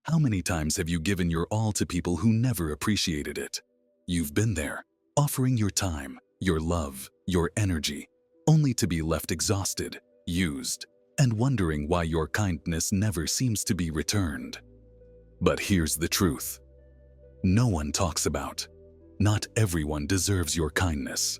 How many times have you given your all to people who never appreciated it? You've been there, offering your time, your love, your energy, only to be left exhausted, used, and wondering why your kindness never seems to be returned. But here's the truth. No one talks about. Not everyone deserves your kindness.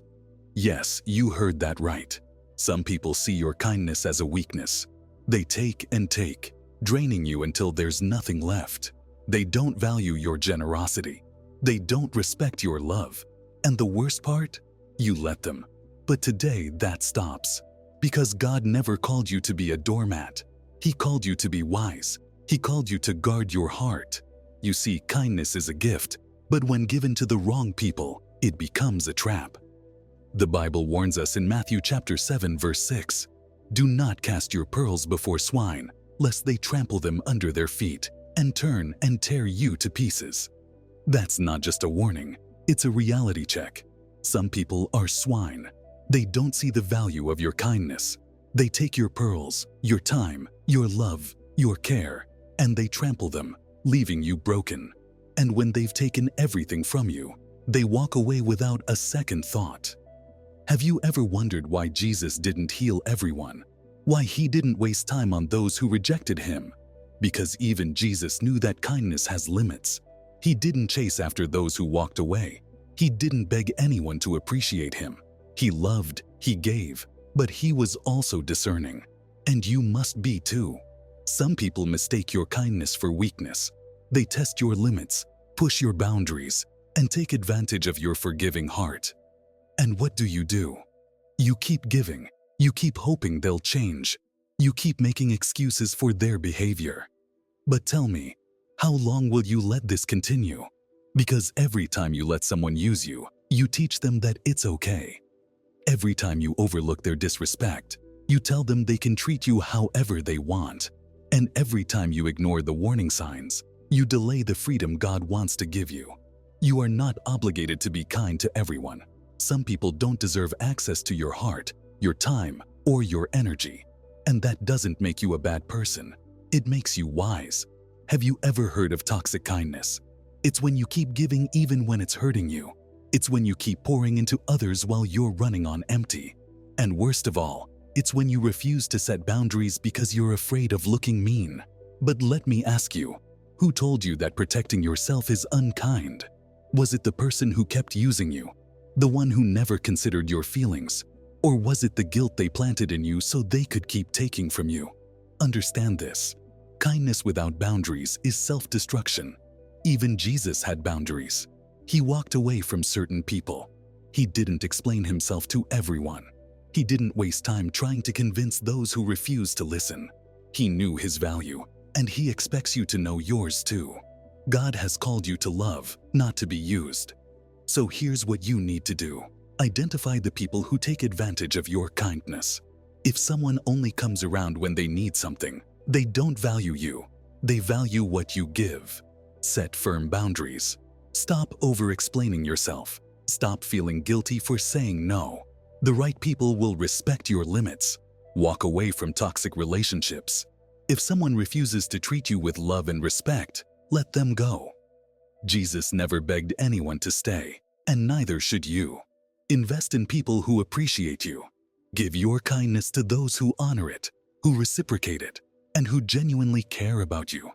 Yes, you heard that right. Some people see your kindness as a weakness. They take and take, draining you until there's nothing left. They don't value your generosity. They don't respect your love. And the worst part? You let them. But today that stops. Because God never called you to be a doormat. He called you to be wise. He called you to guard your heart. You see, kindness is a gift, but when given to the wrong people, it becomes a trap. The Bible warns us in Matthew chapter 7 verse 6, "Do not cast your pearls before swine, lest they trample them under their feet and turn and tear you to pieces." That's not just a warning, it's a reality check. Some people are swine. They don't see the value of your kindness. They take your pearls, your time, your love, your care, and they trample them, leaving you broken. And when they've taken everything from you, they walk away without a second thought. Have you ever wondered why Jesus didn't heal everyone? Why he didn't waste time on those who rejected him? Because even Jesus knew that kindness has limits. He didn't chase after those who walked away. He didn't beg anyone to appreciate him. He loved, he gave, but he was also discerning. And you must be too. Some people mistake your kindness for weakness. They test your limits, push your boundaries, and take advantage of your forgiving heart. And what do? You keep giving. You keep hoping they'll change. You keep making excuses for their behavior. But tell me, how long will you let this continue? Because every time you let someone use you, you teach them that it's okay. Every time you overlook their disrespect, you tell them they can treat you however they want. And every time you ignore the warning signs, you delay the freedom God wants to give you. You are not obligated to be kind to everyone. Some people don't deserve access to your heart, your time, or your energy. And that doesn't make you a bad person. It makes you wise. Have you ever heard of toxic kindness? It's when you keep giving even when it's hurting you. It's when you keep pouring into others while you're running on empty. And worst of all, it's when you refuse to set boundaries because you're afraid of looking mean. But let me ask you, who told you that protecting yourself is unkind? Was it the person who kept using you? The one who never considered your feelings? Or was it the guilt they planted in you so they could keep taking from you? Understand this. Kindness without boundaries is self-destruction. Even Jesus had boundaries. He walked away from certain people. He didn't explain himself to everyone. He didn't waste time trying to convince those who refused to listen. He knew his value, and he expects you to know yours too. God has called you to love, not to be used. So here's what you need to do. Identify the people who take advantage of your kindness. If someone only comes around when they need something, they don't value you. They value what you give. Set firm boundaries. Stop over-explaining yourself. Stop feeling guilty for saying no. The right people will respect your limits. Walk away from toxic relationships. If someone refuses to treat you with love and respect, let them go. Jesus never begged anyone to stay, and neither should you. Invest in people who appreciate you. Give your kindness to those who honor it, who reciprocate it, and who genuinely care about you.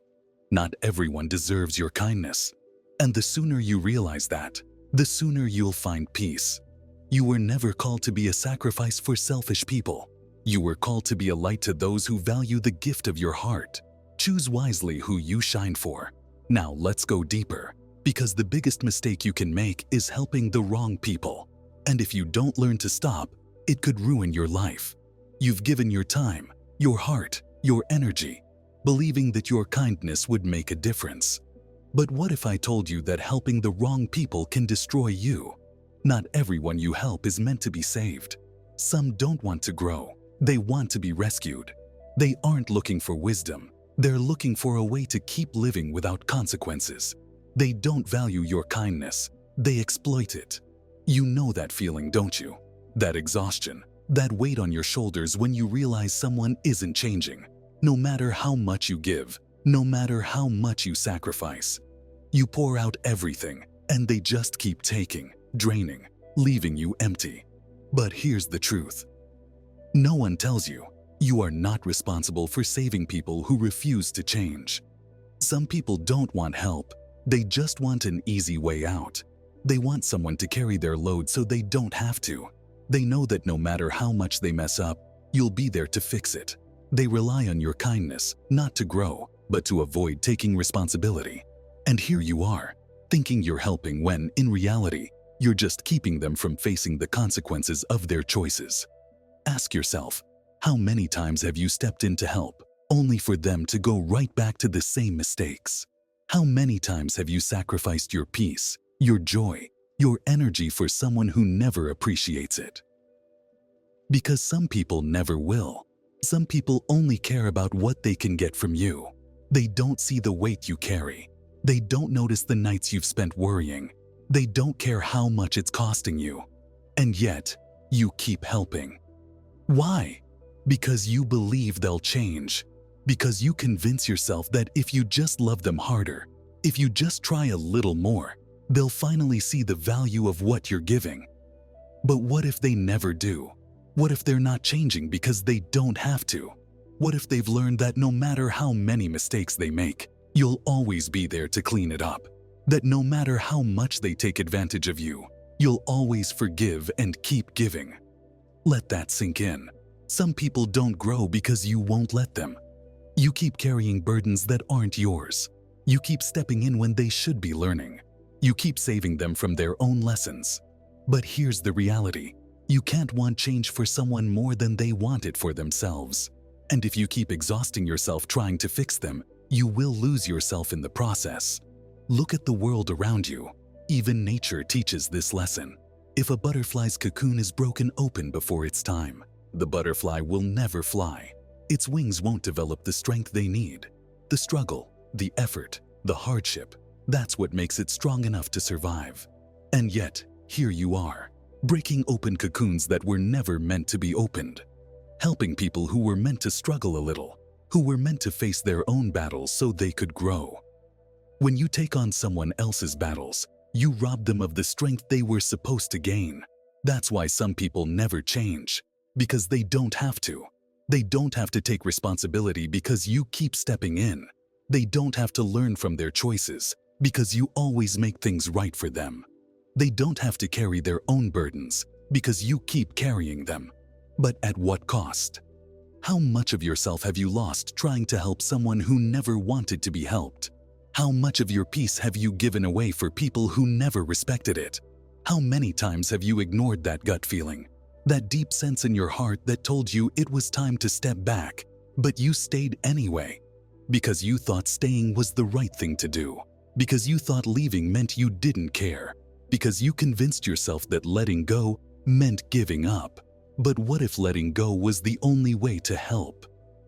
Not everyone deserves your kindness. And the sooner you realize that, the sooner you'll find peace. You were never called to be a sacrifice for selfish people. You were called to be a light to those who value the gift of your heart. Choose wisely who you shine for. Now let's go deeper, because the biggest mistake you can make is helping the wrong people. And if you don't learn to stop, it could ruin your life. You've given your time, your heart, your energy, believing that your kindness would make a difference. But what if I told you that helping the wrong people can destroy you? Not everyone you help is meant to be saved. Some don't want to grow. They want to be rescued. They aren't looking for wisdom. They're looking for a way to keep living without consequences. They don't value your kindness. They exploit it. You know that feeling, don't you? That exhaustion, that weight on your shoulders when you realize someone isn't changing. No matter how much you give, No matter how much you sacrifice, you pour out everything and they just keep taking, draining, leaving you empty. But here's the truth. No one tells you you are not responsible for saving people who refuse to change. Some people don't want help. They just want an easy way out. They want someone to carry their load so they don't have to. They know that no matter how much they mess up, you'll be there to fix it. They rely on your kindness, not to grow, but to avoid taking responsibility. And here you are, thinking you're helping when, in reality, you're just keeping them from facing the consequences of their choices. Ask yourself, how many times have you stepped in to help, only for them to go right back to the same mistakes? How many times have you sacrificed your peace, your joy, your energy for someone who never appreciates it? Because some people never will. Some people only care about what they can get from you. They don't see the weight you carry. They don't notice the nights you've spent worrying. They don't care how much it's costing you. And yet, you keep helping. Why? Because you believe they'll change. Because you convince yourself that if you just love them harder, if you just try a little more, they'll finally see the value of what you're giving. But what if they never do? What if they're not changing because they don't have to? What if they've learned that no matter how many mistakes they make, you'll always be there to clean it up? That no matter how much they take advantage of you, you'll always forgive and keep giving? Let that sink in. Some people don't grow because you won't let them. You keep carrying burdens that aren't yours. You keep stepping in when they should be learning. You keep saving them from their own lessons. But here's the reality. You can't want change for someone more than they want it for themselves. And if you keep exhausting yourself trying to fix them, you will lose yourself in the process. Look at the world around you. Even nature teaches this lesson. If a butterfly's cocoon is broken open before its time, the butterfly will never fly. Its wings won't develop the strength they need. The struggle, the effort, the hardship, that's what makes it strong enough to survive. And yet, here you are, breaking open cocoons that were never meant to be opened. Helping people who were meant to struggle a little, who were meant to face their own battles so they could grow. When you take on someone else's battles, you rob them of the strength they were supposed to gain. That's why some people never change, because they don't have to. They don't have to take responsibility because you keep stepping in. They don't have to learn from their choices because you always make things right for them. They don't have to carry their own burdens because you keep carrying them. But at what cost? How much of yourself have you lost trying to help someone who never wanted to be helped? How much of your peace have you given away for people who never respected it? How many times have you ignored that gut feeling? That deep sense in your heart that told you it was time to step back, but you stayed anyway. Because you thought staying was the right thing to do. Because you thought leaving meant you didn't care. Because you convinced yourself that letting go meant giving up. But what if letting go was the only way to help?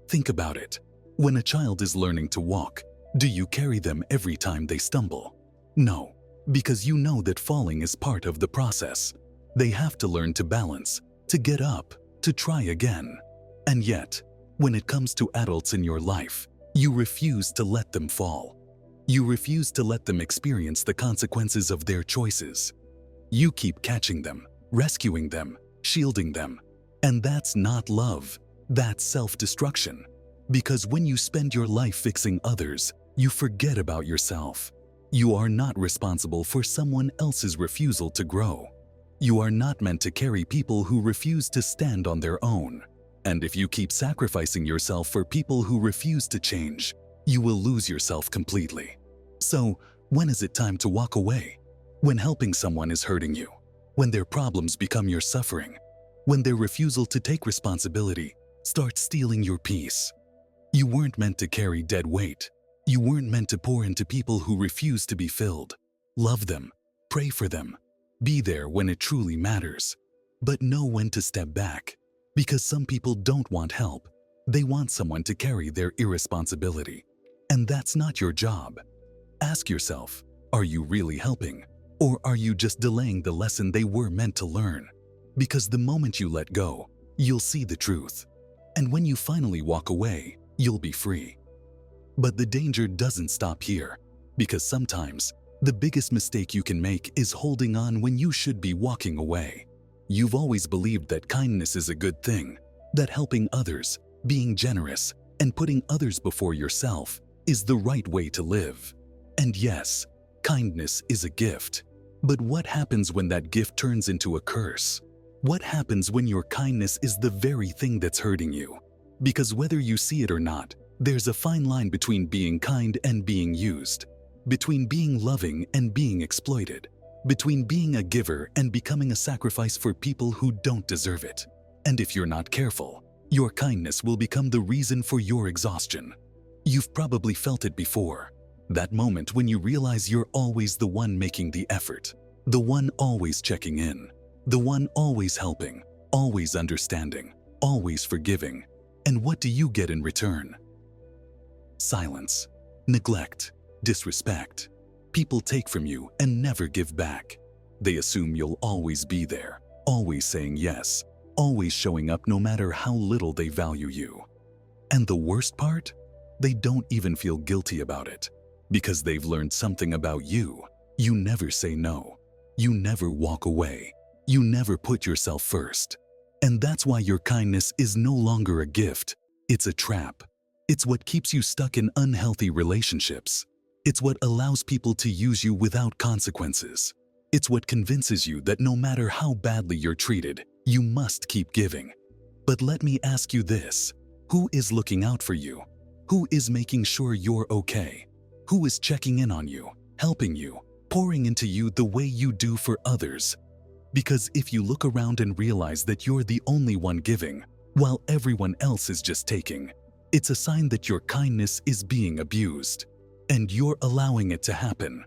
Think about it. When a child is learning to walk, do you carry them every time they stumble? No, because you know that falling is part of the process. They have to learn to balance, to get up, to try again. And yet, when it comes to adults in your life, you refuse to let them fall. You refuse to let them experience the consequences of their choices. You keep catching them, rescuing them, shielding them. And that's not love, that's self-destruction. Because when you spend your life fixing others, you forget about yourself. You are not responsible for someone else's refusal to grow. You are not meant to carry people who refuse to stand on their own. And if you keep sacrificing yourself for people who refuse to change, you will lose yourself completely. So, when is it time to walk away? When helping someone is hurting you? When their problems become your suffering? When their refusal to take responsibility starts stealing your peace? You weren't meant to carry dead weight. You weren't meant to pour into people who refuse to be filled. Love them, pray for them, be there when it truly matters. But know when to step back. Because some people don't want help. They want someone to carry their irresponsibility. And that's not your job. Ask yourself, are you really helping? Or are you just delaying the lesson they were meant to learn? Because the moment you let go, you'll see the truth. And when you finally walk away, you'll be free. But the danger doesn't stop here, because sometimes the biggest mistake you can make is holding on when you should be walking away. You've always believed that kindness is a good thing, that helping others, being generous, and putting others before yourself is the right way to live. And yes, kindness is a gift. But what happens when that gift turns into a curse? What happens when your kindness is the very thing that's hurting you? Because whether you see it or not, there's a fine line between being kind and being used, between being loving and being exploited, between being a giver and becoming a sacrifice for people who don't deserve it. And if you're not careful, your kindness will become the reason for your exhaustion. You've probably felt it before. That moment when you realize you're always the one making the effort, the one always checking in, the one always helping, always understanding, always forgiving. And what do you get in return? Silence, neglect, disrespect. People take from you and never give back. They assume you'll always be there, always saying yes, always showing up no matter how little they value you. And the worst part? They don't even feel guilty about it, because they've learned something about you. You never say no. You never walk away. You never put yourself first. And that's why your kindness is no longer a gift. It's a trap. It's what keeps you stuck in unhealthy relationships. It's what allows people to use you without consequences. It's what convinces you that no matter how badly you're treated, you must keep giving. But let me ask you this: who is looking out for you? Who is making sure you're okay? Who is checking in on you, helping you, pouring into you the way you do for others? Because if you look around and realize that you're the only one giving, while everyone else is just taking, it's a sign that your kindness is being abused, and you're allowing it to happen.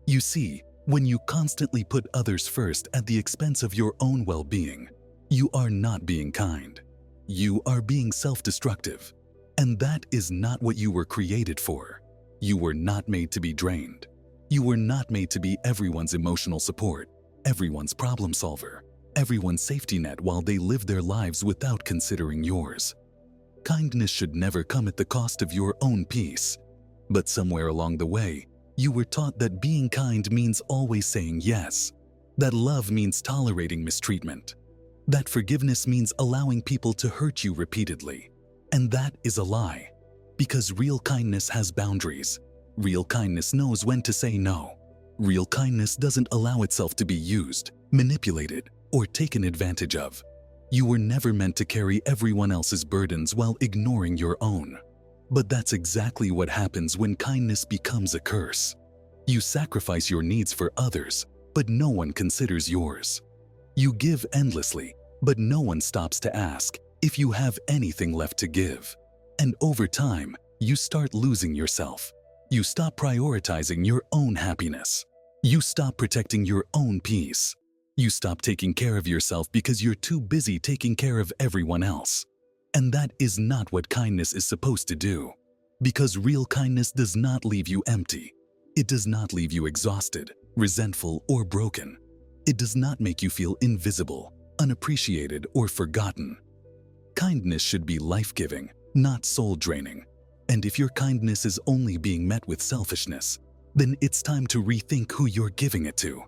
You see, when you constantly put others first at the expense of your own well-being, you are not being kind. You are being self-destructive, and that is not what you were created for. You were not made to be drained. You were not made to be everyone's emotional support, everyone's problem solver, everyone's safety net while they live their lives without considering yours. Kindness should never come at the cost of your own peace. But somewhere along the way, you were taught that being kind means always saying yes, that love means tolerating mistreatment, that forgiveness means allowing people to hurt you repeatedly. And that is a lie, because real kindness has boundaries. Real kindness knows when to say no. Real kindness doesn't allow itself to be used, manipulated, or taken advantage of. You were never meant to carry everyone else's burdens while ignoring your own. But that's exactly what happens when kindness becomes a curse. You sacrifice your needs for others, but no one considers yours. You give endlessly, but no one stops to ask if you have anything left to give. And over time, you start losing yourself. You stop prioritizing your own happiness. You stop protecting your own peace. You stop taking care of yourself because you're too busy taking care of everyone else. And that is not what kindness is supposed to do. Because real kindness does not leave you empty. It does not leave you exhausted, resentful, or broken. It does not make you feel invisible, unappreciated, or forgotten. Kindness should be life-giving, not soul-draining. And if your kindness is only being met with selfishness, then it's time to rethink who you're giving it to.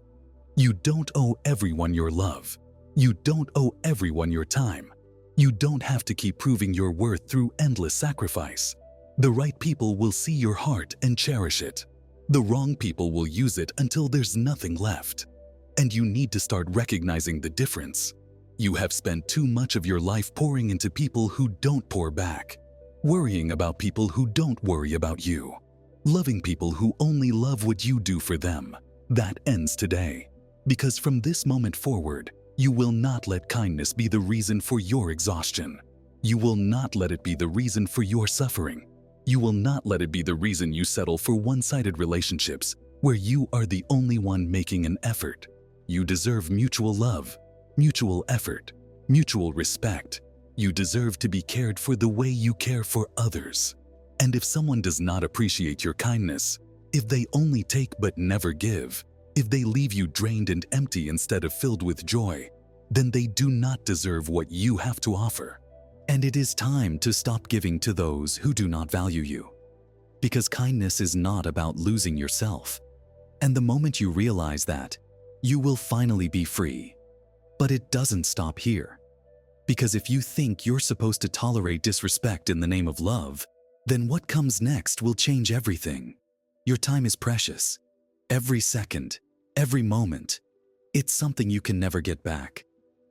You don't owe everyone your love. You don't owe everyone your time. You don't have to keep proving your worth through endless sacrifice. The right people will see your heart and cherish it. The wrong people will use it until there's nothing left. And you need to start recognizing the difference. You have spent too much of your life pouring into people who don't pour back, worrying about people who don't worry about you, loving people who only love what you do for them. That ends today. Because from this moment forward, you will not let kindness be the reason for your exhaustion. You will not let it be the reason for your suffering. You will not let it be the reason you settle for one-sided relationships where you are the only one making an effort. You deserve mutual love, mutual effort, mutual respect. You deserve to be cared for the way you care for others. And if someone does not appreciate your kindness, if they only take but never give, if they leave you drained and empty instead of filled with joy, then they do not deserve what you have to offer. And it is time to stop giving to those who do not value you. Because kindness is not about losing yourself. And the moment you realize that, you will finally be free. But it doesn't stop here. Because if you think you're supposed to tolerate disrespect in the name of love, then what comes next will change everything. Your time is precious. Every second, every moment. It's something you can never get back.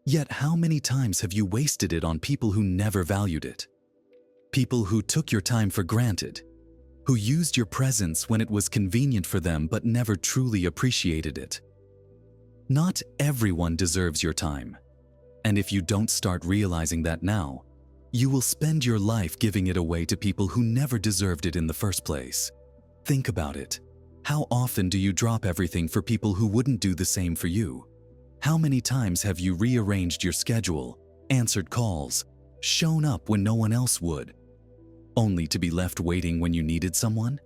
Yet how many times have you wasted it on people who never valued it? People who took your time for granted, who used your presence when it was convenient for them but never truly appreciated it. Not everyone deserves your time. And if you don't start realizing that now, you will spend your life giving it away to people who never deserved it in the first place. Think about it. How often do you drop everything for people who wouldn't do the same for you? How many times have you rearranged your schedule, answered calls, shown up when no one else would, only to be left waiting when you needed someone?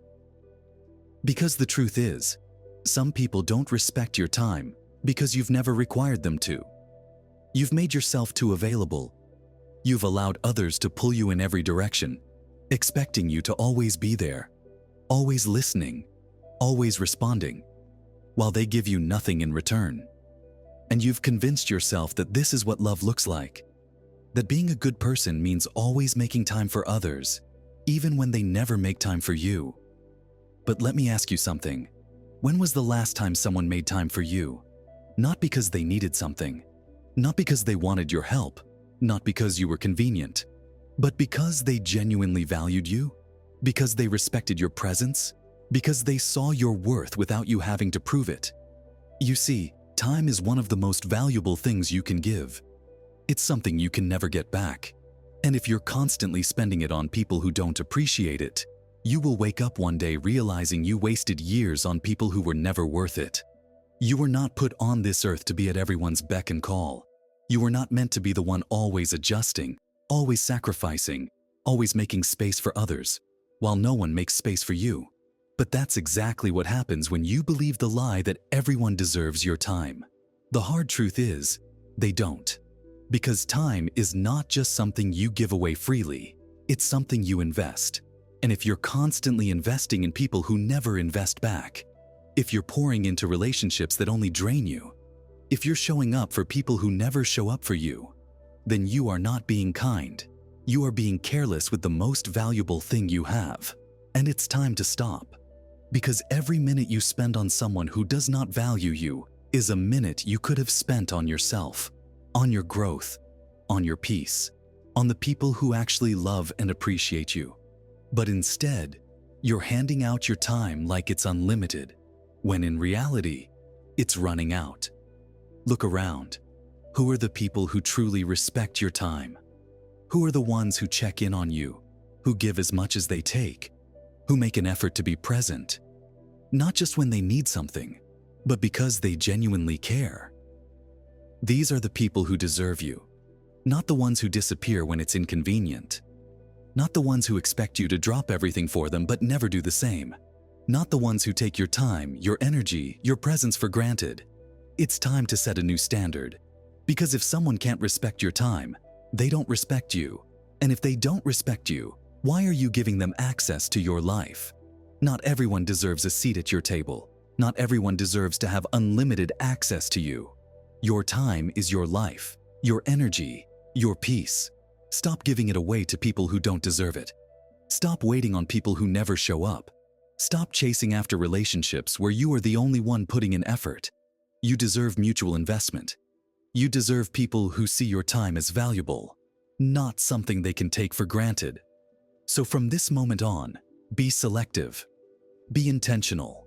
Because the truth is, some people don't respect your time because you've never required them to. You've made yourself too available. You've allowed others to pull you in every direction, expecting you to always be there, always listening, always responding, while they give you nothing in return. And you've convinced yourself that this is what love looks like, that being a good person means always making time for others, even when they never make time for you. But let me ask you something. When was the last time someone made time for you? Not because they needed something, not because they wanted your help, not because you were convenient, but because they genuinely valued you, because they respected your presence, because they saw your worth without you having to prove it. You see, time is one of the most valuable things you can give. It's something you can never get back. And if you're constantly spending it on people who don't appreciate it, you will wake up one day realizing you wasted years on people who were never worth it. You were not put on this earth to be at everyone's beck and call. You were not meant to be the one always adjusting, always sacrificing, always making space for others, while no one makes space for you. But that's exactly what happens when you believe the lie that everyone deserves your time. The hard truth is, they don't. Because time is not just something you give away freely, it's something you invest. And if you're constantly investing in people who never invest back, if you're pouring into relationships that only drain you, if you're showing up for people who never show up for you, then you are not being kind. You are being careless with the most valuable thing you have. And it's time to stop. Because every minute you spend on someone who does not value you is a minute you could have spent on yourself, on your growth, on your peace, on the people who actually love and appreciate you. But instead, you're handing out your time like it's unlimited, when in reality, it's running out. Look around. Who are the people who truly respect your time? Who are the ones who check in on you, who give as much as they take, who make an effort to be present? Not just when they need something, but because they genuinely care. These are the people who deserve you, not the ones who disappear when it's inconvenient. Not the ones who expect you to drop everything for them but never do the same. Not the ones who take your time, your energy, your presence for granted. It's time to set a new standard. Because if someone can't respect your time, they don't respect you. And if they don't respect you, why are you giving them access to your life? Not everyone deserves a seat at your table. Not everyone deserves to have unlimited access to you. Your time is your life, your energy, your peace. Stop giving it away to people who don't deserve it. Stop waiting on people who never show up. Stop chasing after relationships where you are the only one putting in effort. You deserve mutual investment. You deserve people who see your time as valuable, not something they can take for granted. So from this moment on, be selective. Be intentional.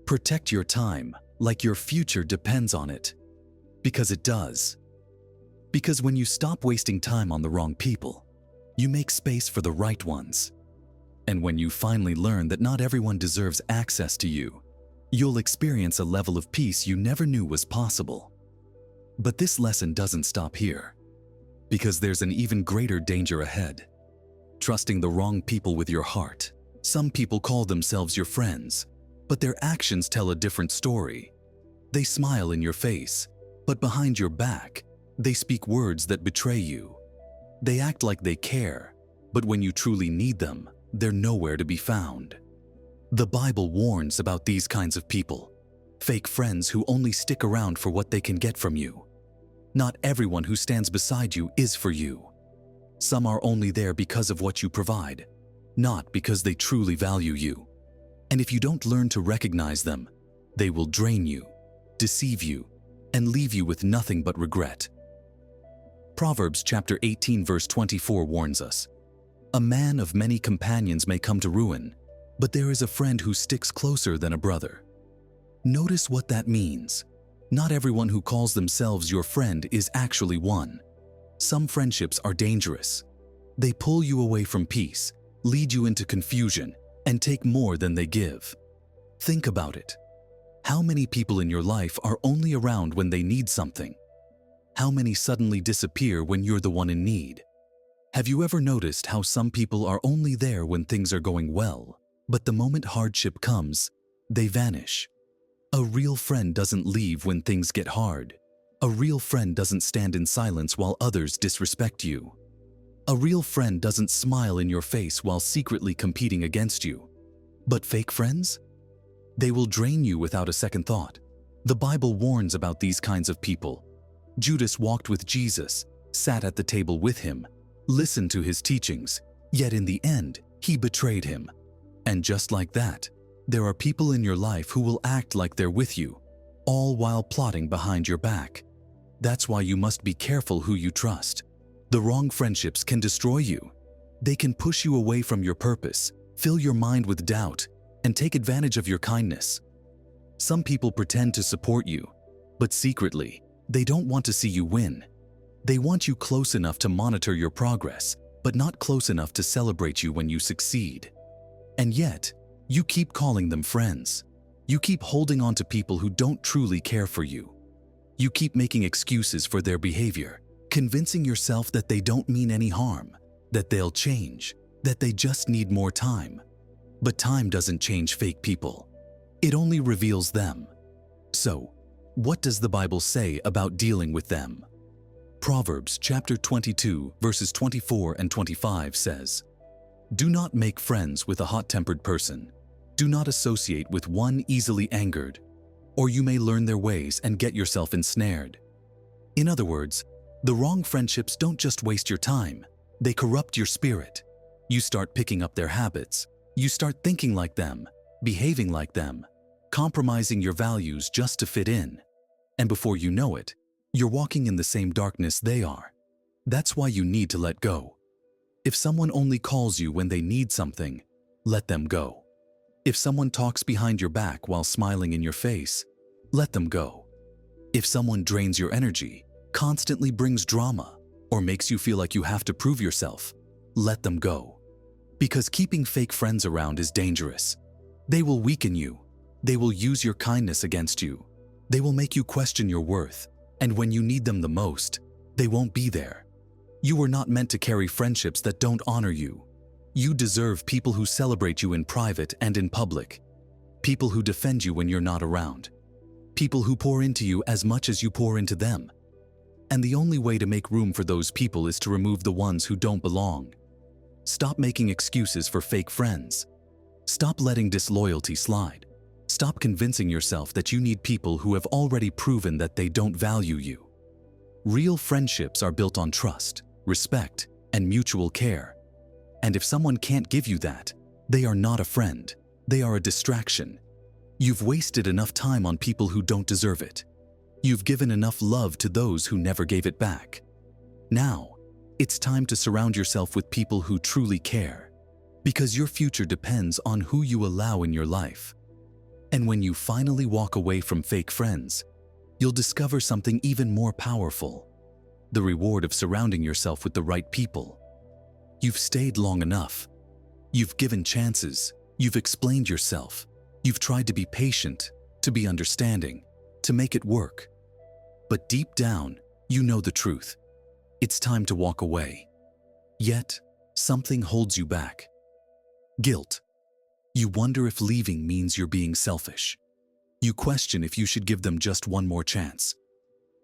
Protect your time like your future depends on it. Because it does. Because when you stop wasting time on the wrong people, you make space for the right ones. And when you finally learn that not everyone deserves access to you, you'll experience a level of peace you never knew was possible. But this lesson doesn't stop here. Because there's an even greater danger ahead. Trusting the wrong people with your heart. Some people call themselves your friends, but their actions tell a different story. They smile in your face, but behind your back, they speak words that betray you. They act like they care, but when you truly need them, they're nowhere to be found. The Bible warns about these kinds of people, fake friends who only stick around for what they can get from you. Not everyone who stands beside you is for you. Some are only there because of what you provide, not because they truly value you. And if you don't learn to recognize them, they will drain you, deceive you, and leave you with nothing but regret. Proverbs chapter 18 verse 24 warns us, "A man of many companions may come to ruin, but there is a friend who sticks closer than a brother." Notice what that means. Not everyone who calls themselves your friend is actually one. Some friendships are dangerous. They pull you away from peace, lead you into confusion, and take more than they give. Think about it. How many people in your life are only around when they need something? How many suddenly disappear when you're the one in need? Have you ever noticed how some people are only there when things are going well, but the moment hardship comes, they vanish? A real friend doesn't leave when things get hard. A real friend doesn't stand in silence while others disrespect you. A real friend doesn't smile in your face while secretly competing against you. But fake friends? They will drain you without a second thought. The Bible warns about these kinds of people. Judas walked with Jesus, sat at the table with him, listened to his teachings, yet in the end, he betrayed him. And just like that, there are people in your life who will act like they're with you, all while plotting behind your back. That's why you must be careful who you trust. The wrong friendships can destroy you. They can push you away from your purpose, fill your mind with doubt, and take advantage of your kindness. Some people pretend to support you, but secretly, they don't want to see you win. They want you close enough to monitor your progress, but not close enough to celebrate you when you succeed. And yet, you keep calling them friends. You keep holding on to people who don't truly care for you. You keep making excuses for their behavior, convincing yourself that they don't mean any harm, that they'll change, that they just need more time. But time doesn't change fake people. It only reveals them. So, what does the Bible say about dealing with them? Proverbs chapter 22 verses 24 and 25 says, "Do not make friends with a hot-tempered person. Do not associate with one easily angered, or you may learn their ways and get yourself ensnared." In other words, the wrong friendships don't just waste your time, they corrupt your spirit. You start picking up their habits. You start thinking like them, behaving like them, compromising your values just to fit in. And before you know it, you're walking in the same darkness they are. That's why you need to let go. If someone only calls you when they need something, let them go. If someone talks behind your back while smiling in your face, let them go. If someone drains your energy, constantly brings drama, or makes you feel like you have to prove yourself, let them go. Because keeping fake friends around is dangerous. They will weaken you. They will use your kindness against you. They will make you question your worth, and when you need them the most, they won't be there. You were not meant to carry friendships that don't honor you. You deserve people who celebrate you in private and in public. People who defend you when you're not around. People who pour into you as much as you pour into them. And the only way to make room for those people is to remove the ones who don't belong. Stop making excuses for fake friends. Stop letting disloyalty slide. Stop convincing yourself that you need people who have already proven that they don't value you. Real friendships are built on trust, respect, and mutual care. And if someone can't give you that, they are not a friend. They are a distraction. You've wasted enough time on people who don't deserve it. You've given enough love to those who never gave it back. Now, it's time to surround yourself with people who truly care, because your future depends on who you allow in your life. And when you finally walk away from fake friends, you'll discover something even more powerful: the reward of surrounding yourself with the right people. You've stayed long enough. You've given chances. You've explained yourself. You've tried to be patient, to be understanding, to make it work. But deep down, you know the truth. It's time to walk away. Yet, something holds you back. Guilt. You wonder if leaving means you're being selfish. You question if you should give them just one more chance.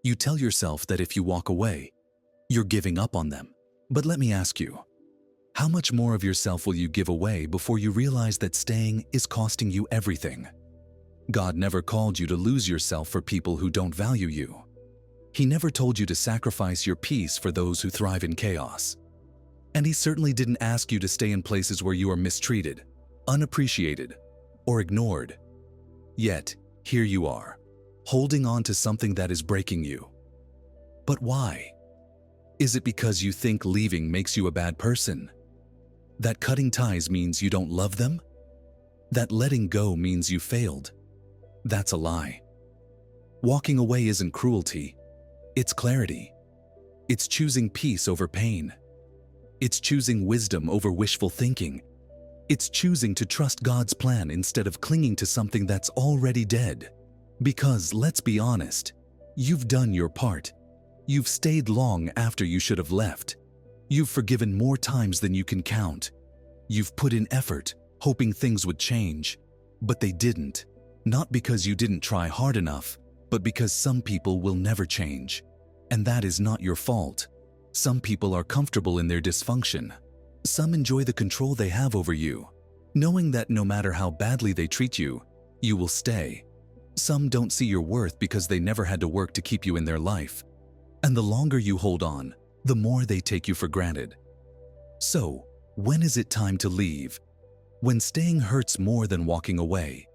You tell yourself that if you walk away, you're giving up on them. But let me ask you, How much more of yourself will you give away before you realize that staying is costing you everything? God never called you to lose yourself for people who don't value you. He never told you to sacrifice your peace for those who thrive in chaos. And He certainly didn't ask you to stay in places where you are mistreated, unappreciated, or ignored. Yet, here you are, holding on to something that is breaking you. But why? Is it because you think leaving makes you a bad person? That cutting ties means you don't love them? That letting go means you failed? That's a lie. Walking away isn't cruelty. It's clarity. It's choosing peace over pain. It's choosing wisdom over wishful thinking. It's choosing to trust God's plan instead of clinging to something that's already dead. Because, let's be honest, you've done your part. You've stayed long after you should have left. You've forgiven more times than you can count. You've put in effort, hoping things would change. But they didn't. Not because you didn't try hard enough, but because some people will never change. And that is not your fault. Some people are comfortable in their dysfunction. Some enjoy the control they have over you, knowing that no matter how badly they treat you, you will stay. Some don't see your worth because they never had to work to keep you in their life. And the longer you hold on, the more they take you for granted. So, when is it time to leave? When staying hurts more than walking away.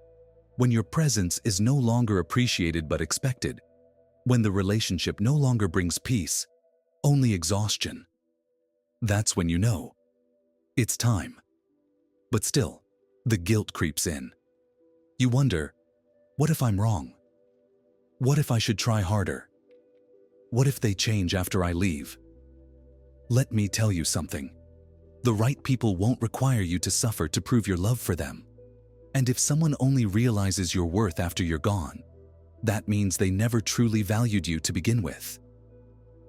When your presence is no longer appreciated but expected. When the relationship no longer brings peace, only exhaustion. That's when you know. It's time. But still, the guilt creeps in. You wonder, what if I'm wrong? What if I should try harder? What if they change after I leave? Let me tell you something. The right people won't require you to suffer to prove your love for them. And if someone only realizes your worth after you're gone, that means they never truly valued you to begin with.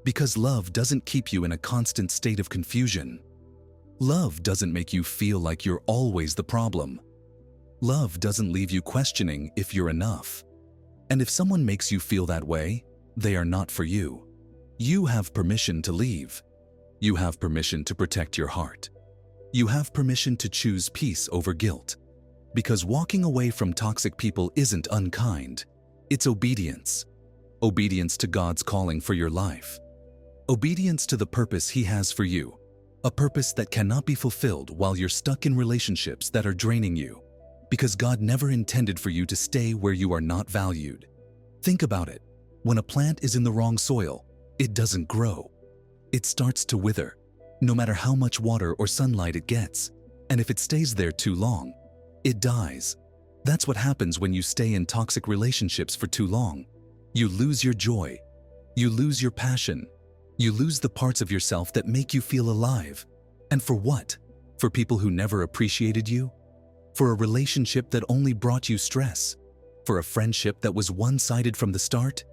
Because love doesn't keep you in a constant state of confusion. Love doesn't make you feel like you're always the problem. Love doesn't leave you questioning if you're enough. And if someone makes you feel that way, they are not for you. You have permission to leave. You have permission to protect your heart. You have permission to choose peace over guilt. Because walking away from toxic people isn't unkind. It's obedience. Obedience to God's calling for your life. Obedience to the purpose He has for you. A purpose that cannot be fulfilled while you're stuck in relationships that are draining you. Because God never intended for you to stay where you are not valued. Think about it. When a plant is in the wrong soil, it doesn't grow. It starts to wither, no matter how much water or sunlight it gets. And if it stays there too long, it dies. That's what happens when you stay in toxic relationships for too long. You lose your joy. You lose your passion. You lose the parts of yourself that make you feel alive. And for what? For people who never appreciated you? For a relationship that only brought you stress? For a friendship that was one-sided from the start?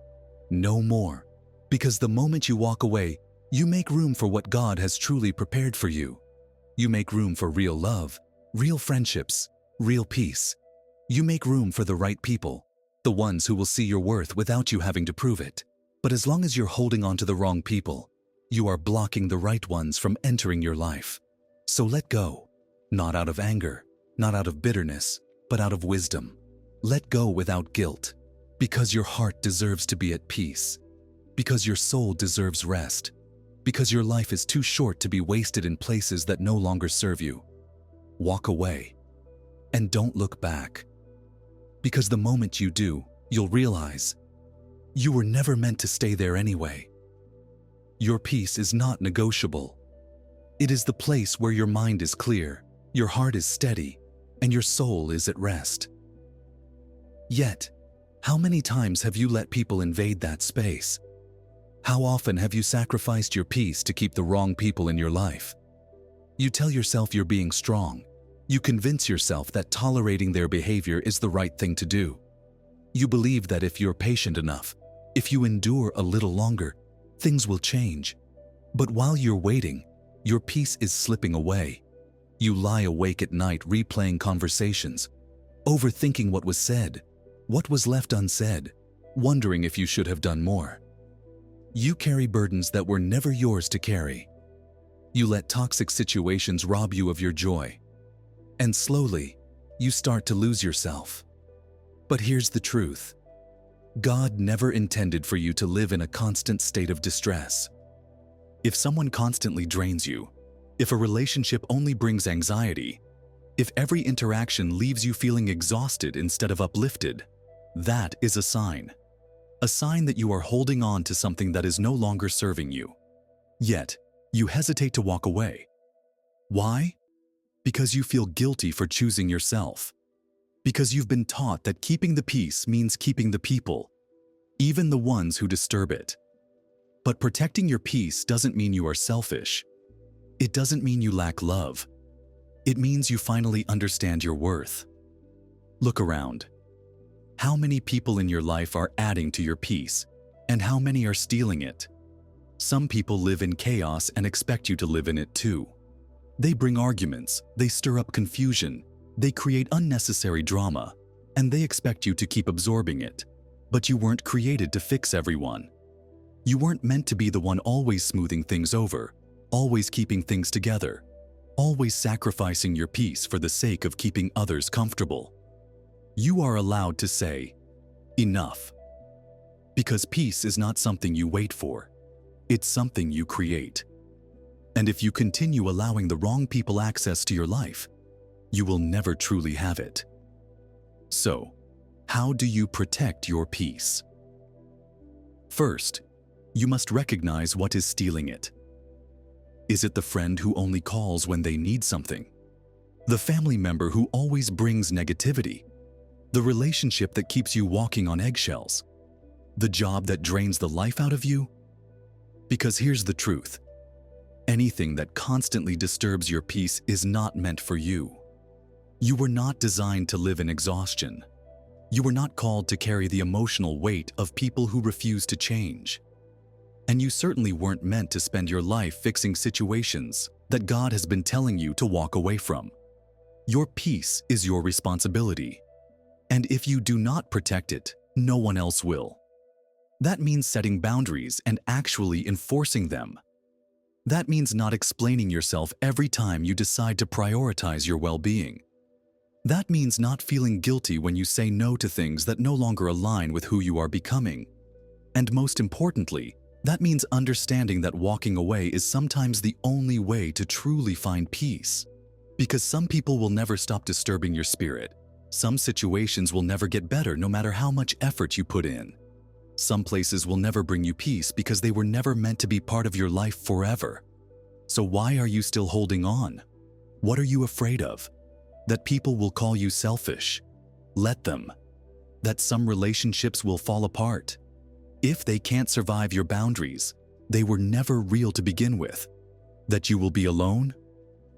No more. Because the moment you walk away, you make room for what God has truly prepared for you. You make room for real love, real friendships, real peace. You make room for the right people, the ones who will see your worth without you having to prove it. But as long as you're holding on to the wrong people, you are blocking the right ones from entering your life. So let go, not out of anger, not out of bitterness, but out of wisdom. Let go without guilt, because your heart deserves to be at peace, because your soul deserves rest, because your life is too short to be wasted in places that no longer serve you. Walk away, and don't look back. Because the moment you do, you'll realize you were never meant to stay there anyway. Your peace is not negotiable. It is the place where your mind is clear, your heart is steady, and your soul is at rest. Yet, how many times have you let people invade that space? How often have you sacrificed your peace to keep the wrong people in your life? You tell yourself you're being strong. You convince yourself that tolerating their behavior is the right thing to do. You believe that if you're patient enough, if you endure a little longer, things will change. But while you're waiting, your peace is slipping away. You lie awake at night replaying conversations, overthinking what was said, what was left unsaid, wondering if you should have done more. You carry burdens that were never yours to carry. You let toxic situations rob you of your joy. And slowly, you start to lose yourself. But here's the truth. God never intended for you to live in a constant state of distress. If someone constantly drains you, if a relationship only brings anxiety, if every interaction leaves you feeling exhausted instead of uplifted, that is a sign. A sign that you are holding on to something that is no longer serving you. Yet, you hesitate to walk away. Why? Because you feel guilty for choosing yourself. Because you've been taught that keeping the peace means keeping the people, even the ones who disturb it. But protecting your peace doesn't mean you are selfish. It doesn't mean you lack love. It means you finally understand your worth. Look around. How many people in your life are adding to your peace, and how many are stealing it? Some people live in chaos and expect you to live in it too. They bring arguments, they stir up confusion, they create unnecessary drama, and they expect you to keep absorbing it. But you weren't created to fix everyone. You weren't meant to be the one always smoothing things over, always keeping things together, always sacrificing your peace for the sake of keeping others comfortable. You are allowed to say, enough. Because peace is not something you wait for. It's something you create. And if you continue allowing the wrong people access to your life, you will never truly have it. So, how do you protect your peace? First, you must recognize what is stealing it. Is it the friend who only calls when they need something? The family member who always brings negativity? The relationship that keeps you walking on eggshells? The job that drains the life out of you? Because here's the truth. Anything that constantly disturbs your peace is not meant for you. You were not designed to live in exhaustion. You were not called to carry the emotional weight of people who refuse to change. And you certainly weren't meant to spend your life fixing situations that God has been telling you to walk away from. Your peace is your responsibility. And if you do not protect it, no one else will. That means setting boundaries and actually enforcing them. That means not explaining yourself every time you decide to prioritize your well-being. That means not feeling guilty when you say no to things that no longer align with who you are becoming. And most importantly, that means understanding that walking away is sometimes the only way to truly find peace. Because some people will never stop disturbing your spirit. Some situations will never get better no matter how much effort you put in. Some places will never bring you peace because they were never meant to be part of your life forever. So why are you still holding on? What are you afraid of? That people will call you selfish? Let them. That some relationships will fall apart? If they can't survive your boundaries, they were never real to begin with. That you will be alone?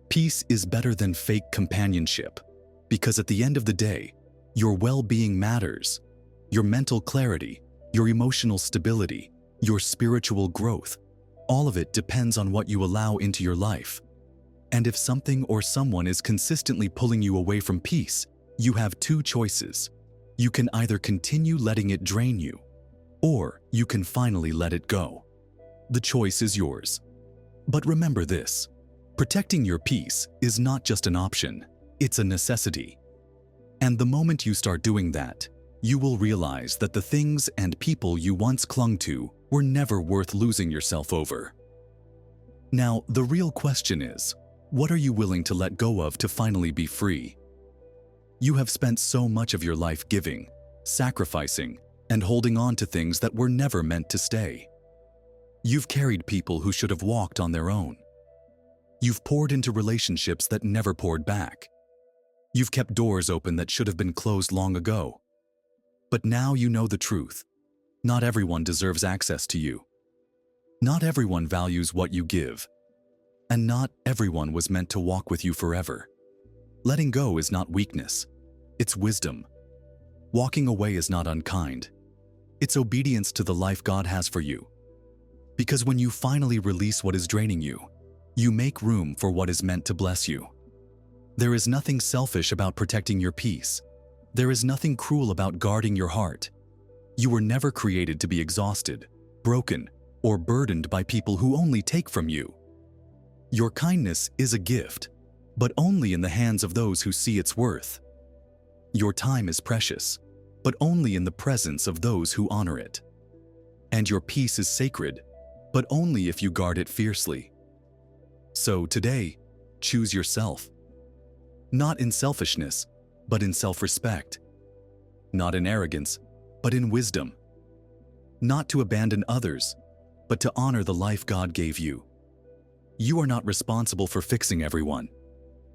Peace is better than fake companionship, because at the end of the day, your well-being matters. Your mental clarity, your emotional stability, your spiritual growth, all of it depends on what you allow into your life. And if something or someone is consistently pulling you away from peace, you have two choices. You can either continue letting it drain you, or you can finally let it go. The choice is yours. But remember this, protecting your peace is not just an option, it's a necessity. And the moment you start doing that, you will realize that the things and people you once clung to were never worth losing yourself over. Now, the real question is, what are you willing to let go of to finally be free? You have spent so much of your life giving, sacrificing, and holding on to things that were never meant to stay. You've carried people who should have walked on their own. You've poured into relationships that never poured back. You've kept doors open that should have been closed long ago. But now you know the truth. Not everyone deserves access to you. Not everyone values what you give. And not everyone was meant to walk with you forever. Letting go is not weakness. It's wisdom. Walking away is not unkind. It's obedience to the life God has for you. Because when you finally release what is draining you, you make room for what is meant to bless you. There is nothing selfish about protecting your peace. There is nothing cruel about guarding your heart. You were never created to be exhausted, broken, or burdened by people who only take from you. Your kindness is a gift, but only in the hands of those who see its worth. Your time is precious, but only in the presence of those who honor it. And your peace is sacred, but only if you guard it fiercely. So today, choose yourself. Not in selfishness, but in self-respect. Not in arrogance, but in wisdom. Not to abandon others, but to honor the life God gave you. You are not responsible for fixing everyone.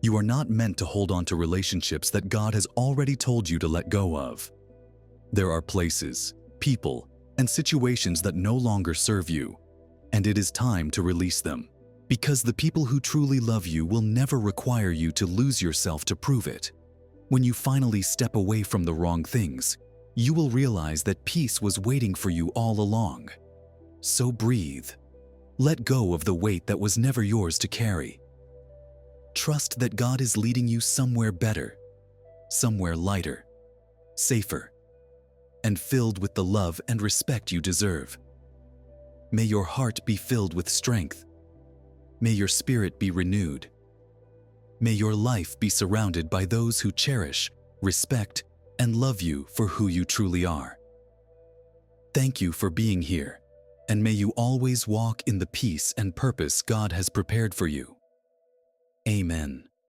You are not meant to hold on to relationships that God has already told you to let go of. There are places, people, and situations that no longer serve you, and it is time to release them. Because the people who truly love you will never require you to lose yourself to prove it. When you finally step away from the wrong things, you will realize that peace was waiting for you all along. So breathe. Let go of the weight that was never yours to carry. Trust that God is leading you somewhere better, somewhere lighter, safer, and filled with the love and respect you deserve. May your heart be filled with strength. May your spirit be renewed. May your life be surrounded by those who cherish, respect, and love you for who you truly are. Thank you for being here, and may you always walk in the peace and purpose God has prepared for you. Amen.